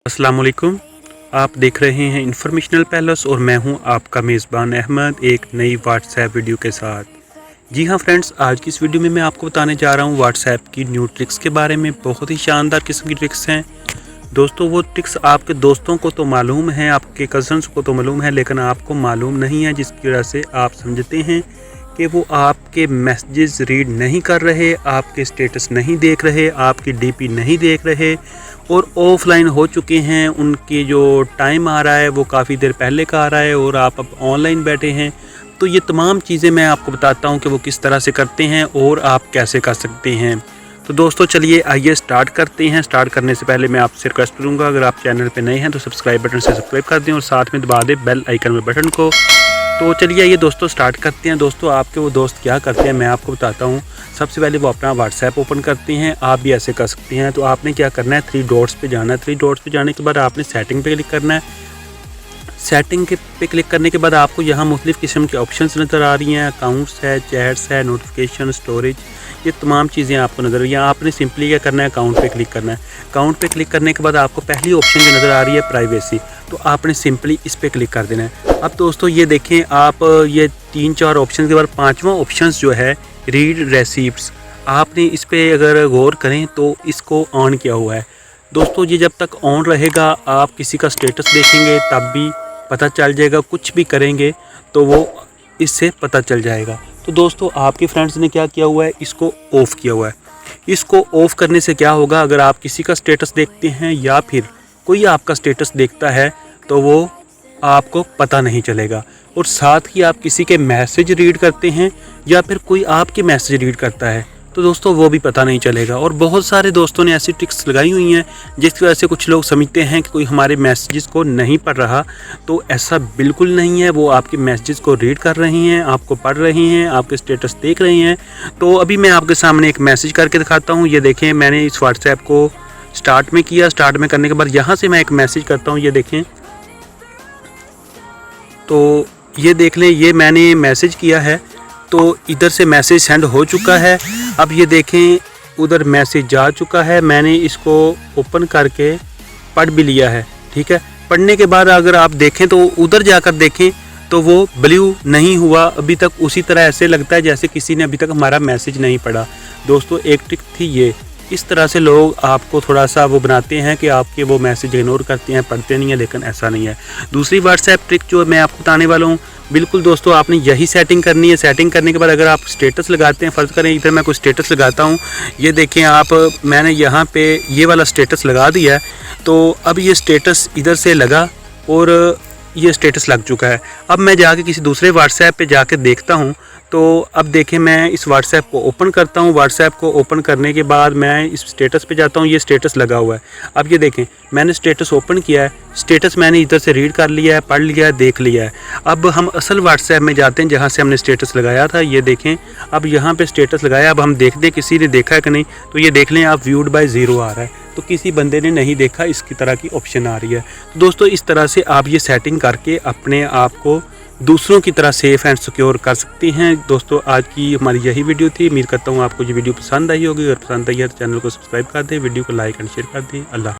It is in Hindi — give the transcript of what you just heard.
अस्सलाम वालेकुम। आप देख रहे हैं इंफॉर्मेशनल पैलेस और मैं हूं आपका मेज़बान अहमद एक नई व्हाट्सएप वीडियो के साथ। जी हां फ्रेंड्स, आज की इस वीडियो में मैं आपको बताने जा रहा हूं व्हाट्सएप की न्यू ट्रिक्स के बारे में। बहुत ही शानदार किस्म की ट्रिक्स हैं दोस्तों। वो ट्रिक्स आपके दोस्तों को तो मालूम है, आपके कज़न्स को तो मालूम है, लेकिन आपको मालूम नहीं है, जिसकी वजह से आप समझते हैं कि वो आपके मैसेजेस रीड नहीं कर रहे, आपके स्टेटस नहीं देख रहे, आपकी डीपी नहीं देख रहे और ऑफलाइन हो चुके हैं। उनकी जो टाइम आ रहा है वो काफ़ी देर पहले का आ रहा है और आप अब ऑनलाइन बैठे हैं। तो ये तमाम चीज़ें मैं आपको बताता हूँ कि वो किस तरह से करते हैं और आप कैसे कर सकते हैं। तो दोस्तों चलिए आइए स्टार्ट करते हैं। स्टार्ट करने से पहले मैं आपसे रिक्वेस्ट करूँगा, अगर आप चैनल पे नए हैं तो सब्सक्राइब बटन से सब्सक्राइब कर दें और साथ में दबा दें बेल आइकन में बटन को। तो चलिए ये दोस्तों स्टार्ट करते हैं। दोस्तों आपके वो दोस्त क्या करते हैं मैं आपको बताता हूँ। सबसे पहले वो अपना व्हाट्सएप ओपन करते हैं, आप भी ऐसे कर सकते हैं। तो आपने क्या करना है, 3 डॉट्स पे जाना है। 3 डॉट्स पे जाने के बाद आपने सेटिंग पे क्लिक करना है। सेटिंग के पे क्लिक करने के बाद आपको यहाँ मुख्तलिफ़ किस्म की ऑप्शंस नज़र आ रही हैं। अकाउंट्स है, चैट्स है, नोटिफिकेशन, स्टोरेज, ये तमाम चीज़ें आपको नज़र आ रही हैं। आपने सिंपली क्या करना है, अकाउंट पे क्लिक करना है। अकाउंट पे क्लिक करने के बाद आपको पहली ऑप्शन जो नज़र आ रही है प्राइवेसी, तो आपने सिंपली इस पर क्लिक कर देना है। अब दोस्तों ये देखें, आप ये 3-4 ऑप्शन के बाद 5वां ऑप्शन जो है रीड रेसिप्ट्स, आपने इस पर अगर गौर करें तो इसको ऑन किया हुआ है। दोस्तों ये जब तक ऑन रहेगा आप किसी का स्टेटस देखेंगे तब भी पता चल जाएगा, कुछ भी करेंगे तो वो इससे पता चल जाएगा। तो दोस्तों आपके फ्रेंड्स ने क्या किया हुआ है, इसको ऑफ़ किया हुआ है। इसको ऑफ़ करने से क्या होगा, अगर आप किसी का स्टेटस देखते हैं या फिर कोई आपका स्टेटस देखता है तो वो आपको पता नहीं चलेगा। और साथ ही आप किसी के मैसेज रीड करते हैं या फिर कोई आपके मैसेज रीड करता है तो दोस्तों वो भी पता नहीं चलेगा। और बहुत सारे दोस्तों ने ऐसी ट्रिक्स लगाई हुई हैं जिसकी वजह से कुछ लोग समझते हैं कि कोई हमारे मैसेजेस को नहीं पढ़ रहा, तो ऐसा बिल्कुल नहीं है। वो आपके मैसेजेस को रीड कर रही हैं, आपको पढ़ रही हैं, आपके स्टेटस देख रही हैं। तो अभी मैं आपके सामने एक मैसेज करके दिखाता हूँ। ये देखें, मैंने इस व्हाट्सएप को स्टार्ट में किया। स्टार्ट में करने के बाद यहाँ से मैं एक मैसेज करता हूँ, ये देखें। तो ये देख लें, ये मैंने मैसेज किया है तो इधर से मैसेज सेंड हो चुका है। अब ये देखें, उधर मैसेज जा चुका है। मैंने इसको ओपन करके पढ़ भी लिया है, ठीक है। पढ़ने के बाद अगर आप देखें तो उधर जाकर देखें तो वो ब्लू नहीं हुआ अभी तक, उसी तरह ऐसे लगता है जैसे किसी ने अभी तक हमारा मैसेज नहीं पढ़ा। दोस्तों एक ट्रिक थी ये। इस तरह से लोग आपको थोड़ा सा वो बनाते हैं कि आपके वो मैसेज इग्नोर करते हैं, पढ़ते नहीं है, लेकिन ऐसा नहीं है। दूसरी व्हाट्सएप ट्रिक जो मैं आपको बताने वाला हूँ, बिल्कुल दोस्तों आपने यही सेटिंग करनी है। सेटिंग करने के बाद अगर आप स्टेटस लगाते हैं, फ़र्ज़ करें इधर मैं कोई स्टेटस लगाता हूँ, ये देखें आप, मैंने यहाँ पे ये वाला स्टेटस लगा दिया है। तो अब ये स्टेटस इधर से लगा और ये स्टेटस लग चुका है। अब मैं जाके किसी दूसरे व्हाट्सएप पे जाके देखता हूँ। तो अब देखें, मैं इस व्हाट्सएप को ओपन करता हूँ। व्हाट्सएप को ओपन करने के बाद मैं इस स्टेटस पे जाता हूँ, ये स्टेटस लगा हुआ है। अब ये देखें, मैंने स्टेटस ओपन किया है, स्टेटस मैंने इधर से रीड कर लिया है, पढ़ लिया है, देख लिया है। अब हम असल व्हाट्सएप में जाते हैं जहाँ से हमने स्टेटस लगाया था। ये देखें, अब यहाँ पे स्टेटस लगाया। अब हम देखते हैं किसी ने देखा है कि नहीं। तो ये देख लें आप, व्यूड बाय 0 आ रहा है, तो किसी बंदे ने नहीं देखा, इसकी तरह की ऑप्शन आ रही है। तो दोस्तों इस तरह से आप ये सेटिंग करके अपने आप को दूसरों की तरह सेफ़ एंड सिक्योर कर सकते हैं। दोस्तों आज की हमारी यही वीडियो थी। उम्मीद करता हूँ आपको ये वीडियो पसंद आई होगी। अगर पसंद आई है तो चैनल को सब्सक्राइब कर दें, वीडियो को लाइक एंड शेयर कर दें। अल्लाह।